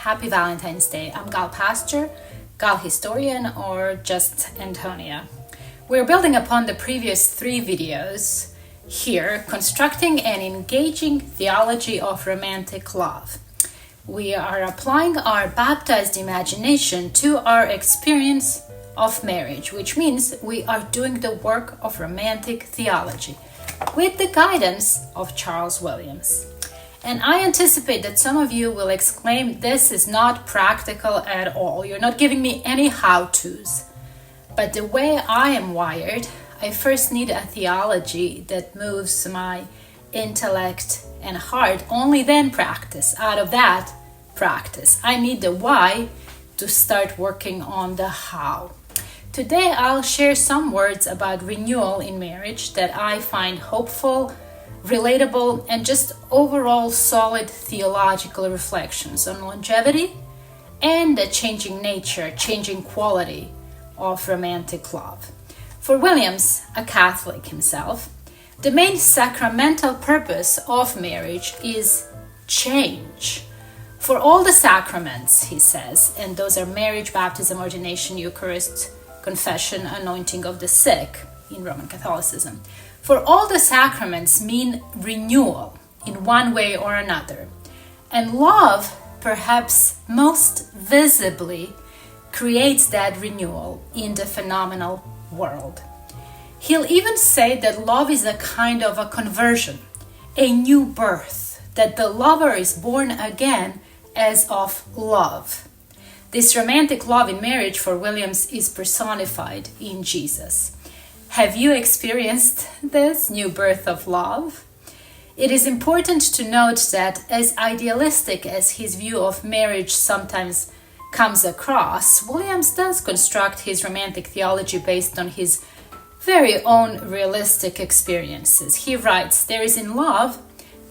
Happy Valentine's Day. I'm Gal Pastor, Gal Historian, or just Antonia. We're building upon the previous 3 videos here, constructing an engaging theology of romantic love. We are applying our baptized imagination to our experience of marriage, which means we are doing the work of romantic theology with the guidance of Charles Williams. And I anticipate that some of you will exclaim, this is not practical at all. You're not giving me any how-tos. But the way I am wired, I first need a theology that moves my intellect and heart, only then practice. Out of that, practice. I need the why to start working on the how. Today, I'll share some words about renewal in marriage that I find hopeful, relatable, and just overall solid theological reflections on longevity and the changing nature, changing quality of romantic love. For Williams, a Catholic himself, the main sacramental purpose of marriage is change. For all the sacraments, he says, and those are marriage, baptism, ordination, Eucharist, confession, anointing of the sick in Roman Catholicism. For all the sacraments mean renewal in one way or another. And love, perhaps most visibly, creates that renewal in the phenomenal world. He'll even say that love is a kind of a conversion, a new birth, that the lover is born again as of love. This romantic love in marriage for Williams is personified in Jesus. Have you experienced this new birth of love? It is important to note that as idealistic as his view of marriage sometimes comes across, Williams does construct his romantic theology based on his very own realistic experiences. He writes, there is in love,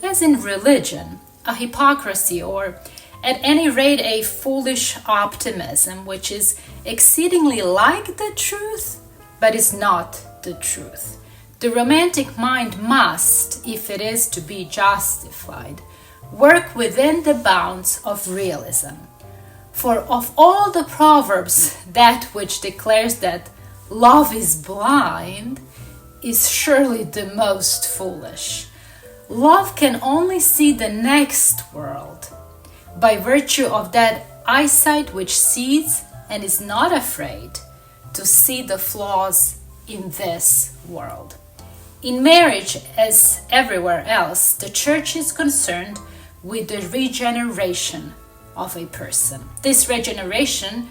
as in religion, a hypocrisy or at any rate a foolish optimism which is exceedingly like the truth but is not the truth. The romantic mind must, if it is to be justified, work within the bounds of realism. For of all the proverbs, that which declares that love is blind is surely the most foolish. Love can only see the next world by virtue of that eyesight which sees and is not afraid to see the flaws in this world. In marriage, as everywhere else, the church is concerned with the regeneration of a person. This regeneration,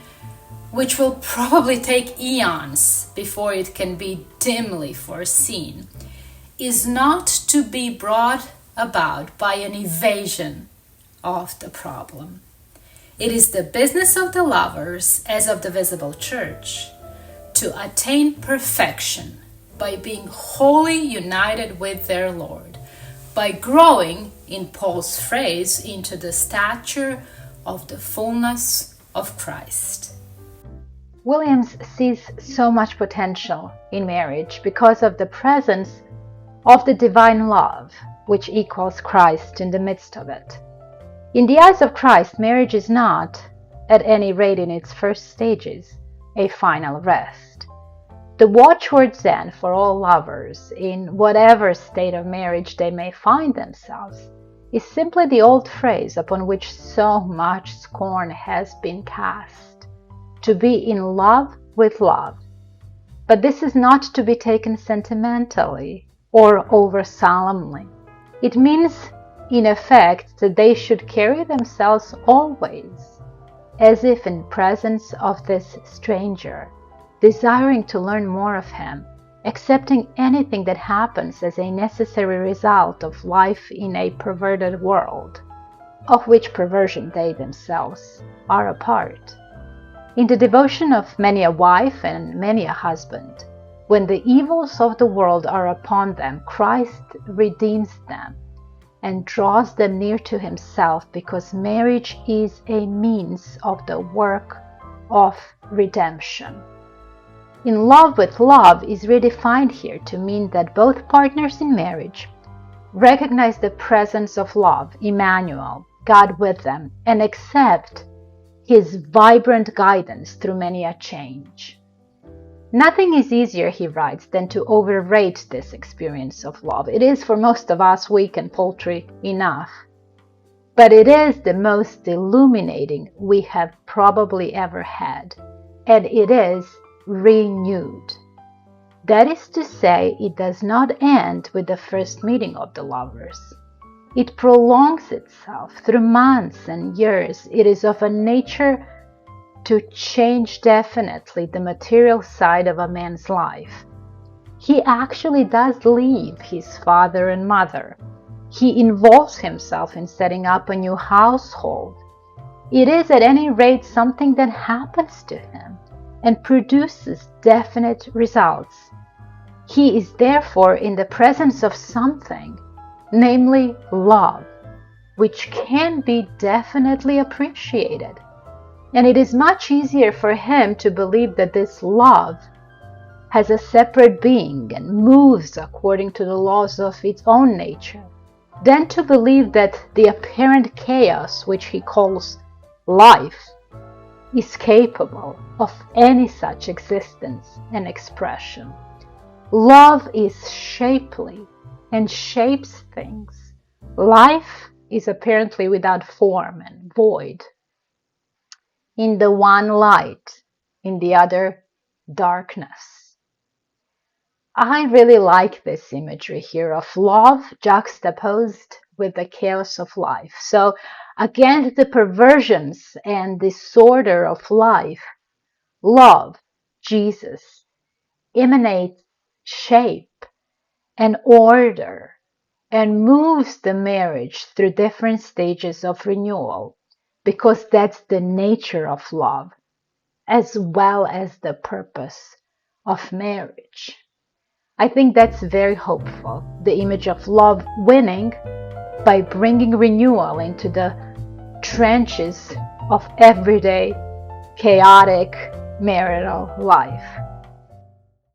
which will probably take eons before it can be dimly foreseen, is not to be brought about by an evasion of the problem. It is the business of the lovers, as of the visible church, to attain perfection by being wholly united with their Lord, by growing, in Paul's phrase, into the stature of the fullness of Christ. Williams sees so much potential in marriage because of the presence of the divine love, which equals Christ in the midst of it. In the eyes of Christ, marriage is not, at any rate in its first stages, a final rest. The watchwords then for all lovers, in whatever state of marriage they may find themselves, is simply the old phrase upon which so much scorn has been cast: to be in love with love. But this is not to be taken sentimentally or over solemnly. It means, in effect, that they should carry themselves always as if in presence of this stranger, desiring to learn more of him, accepting anything that happens as a necessary result of life in a perverted world, of which perversion they themselves are a part. In the devotion of many a wife and many a husband, when the evils of the world are upon them, Christ redeems them and draws them near to himself, because marriage is a means of the work of redemption. In love with love is redefined here to mean that both partners in marriage recognize the presence of love, Emmanuel, God with them and accept His vibrant guidance through many a change. Nothing is easier, he writes, than to overrate this experience of love. It is for most of us weak and paltry enough, but it is the most illuminating we have probably ever had, and it is renewed. That is to say, it does not end with the first meeting of the lovers. It prolongs itself through months and years. It is of a nature to change definitely the material side of a man's life. He actually does leave his father and mother. He involves himself in setting up a new household. It is at any rate something that happens to him and produces definite results. He is therefore in the presence of something, namely love, which can be definitely appreciated. And it is much easier for him to believe that this love has a separate being and moves according to the laws of its own nature, than to believe that the apparent chaos, which he calls life, is capable of any such existence and expression. Love is shapely and shapes things. Life is apparently without form and void. In the one light, in the other darkness. I really like this imagery here of love juxtaposed with the chaos of life. So against the perversions and disorder of life, love, Jesus, emanates shape and order and moves the marriage through different stages of renewal, because that's the nature of love, as well as the purpose of marriage. I think that's very hopeful, the image of love winning by bringing renewal into the trenches of everyday, chaotic marital life.